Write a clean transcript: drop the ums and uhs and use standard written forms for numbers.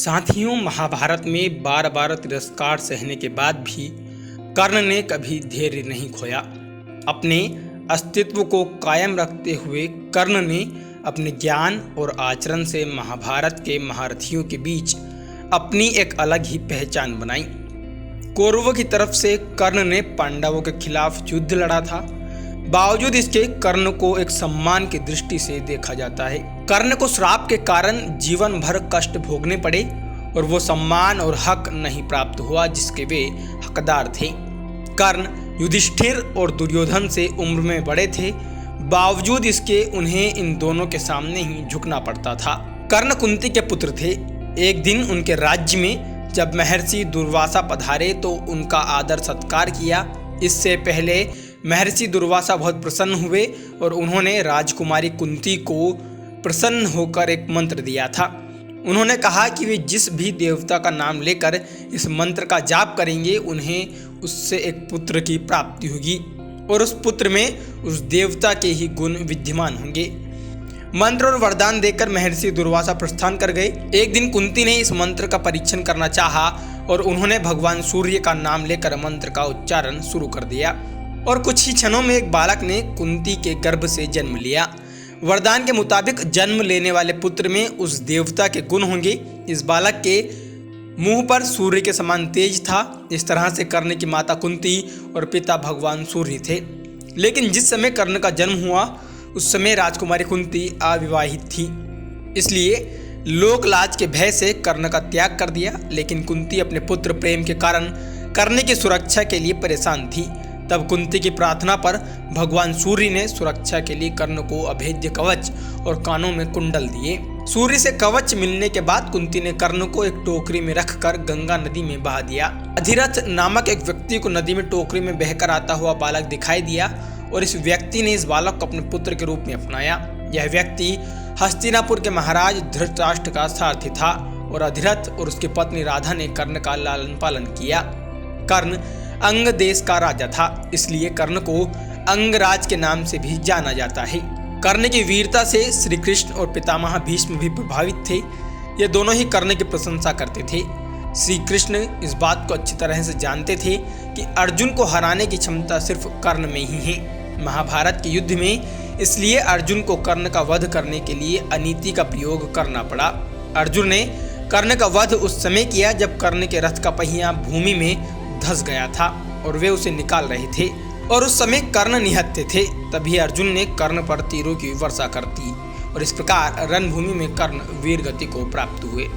साथियों, महाभारत में बार बार तिरस्कार सहने के बाद भी कर्ण ने कभी धैर्य नहीं खोया। अपने अस्तित्व को कायम रखते हुए कर्ण ने अपने ज्ञान और आचरण से महाभारत के महारथियों के बीच अपनी एक अलग ही पहचान बनाई। कौरवों की तरफ से कर्ण ने पांडवों के खिलाफ युद्ध लड़ा था। बावजूद इसके कर्ण को एक सम्मान की दृष्टि से देखा जाता है। कर्ण को श्राप के कारण जीवन भर कष्ट भोगने पड़े और वो सम्मान और हक नहीं प्राप्त हुआ जिसके वे हकदार थे। कर्ण युधिष्ठिर और दुर्योधन से उम्र में बड़े थे, बावजूद इसके उन्हें इन दोनों के सामने ही झुकना पड़ता था। कर्ण कुंती के पुत्र थे। एक दिन उनके राज्य में जब महर्षि दुर्वासा पधारे तो उनका आदर सत्कार किया। इससे पहले महर्षि दुर्वासा बहुत प्रसन्न हुए और उन्होंने राजकुमारी कुंती को प्रसन्न होकर एक मंत्र दिया था। उन्होंने कहा कि वे जिस भी देवता का नाम लेकर इस मंत्र का जाप करेंगे उन्हें उससे एक पुत्र की प्राप्ति होगी और उस पुत्र में उस देवता के ही गुण विद्यमान होंगे। मंत्र और वरदान देकर महर्षि दुर्वासा प्रस्थान कर गए। एक दिन कुंती ने इस मंत्र का परीक्षण करना चाहा और उन्होंने भगवान सूर्य का नाम लेकर मंत्र का उच्चारण शुरू कर दिया और कुछ ही क्षणों में एक बालक ने कुंती के गर्भ से जन्म लिया। वरदान के मुताबिक जन्म लेने वाले पुत्र में उस देवता के गुण होंगे। इस बालक के मुंह पर सूर्य के समान तेज था। इस तरह से कर्ण की माता कुंती और पिता भगवान सूर्य थे। लेकिन जिस समय कर्ण का जन्म हुआ उस समय राजकुमारी कुंती अविवाहित थी, इसलिए लोक लाज के भय से कर्ण का त्याग कर दिया। लेकिन कुंती अपने पुत्र प्रेम के कारण कर्ण की सुरक्षा के लिए परेशान थी। तब कुंती की प्रार्थना पर भगवान सूर्य ने सुरक्षा के लिए कर्ण को अभेद्य कवच और कानों में कुंडल दिए। सूर्य से कवच मिलने के बाद कुंती ने कर्ण को एक टोकरी में रखकर गंगा नदी में बहा दिया। अधिरथ नामक एक व्यक्ति को नदी में टोकरी में बहकर आता हुआ बालक दिखाई दिया और इस व्यक्ति ने इस बालक को अपने पुत्र के रूप में अपनाया। यह व्यक्ति हस्तिनापुर के महाराज धृतराष्ट्र का सारथी था और अधिरथ और उसकी पत्नी राधा ने कर्ण का लालन पालन किया। कर्ण अंग देश का राजा था, इसलिए कर्ण को अंगराज के नाम से भी जाना जाता है। कर्ण की वीरता से श्री कृष्ण और पितामह भीष्म भी प्रभावित थे। ये दोनों ही कर्ण की प्रशंसा करते थे। श्री कृष्ण इस बात को अच्छी तरह से जानते थे कि अर्जुन को हराने की क्षमता सिर्फ कर्ण में ही है। महाभारत के युद्ध में इसलिए अर्जुन को कर्ण का वध करने के लिए अनीति का प्रयोग करना पड़ा। अर्जुन ने कर्ण का वध उस समय किया जब कर्ण के रथ का पहिया भूमि में धंस गया था और वे उसे निकाल रहे थे और उस समय कर्ण निहत्थे थे। तभी अर्जुन ने कर्ण पर तीरों की वर्षा कर दी और इस प्रकार रणभूमि में कर्ण वीर गति को प्राप्त हुए।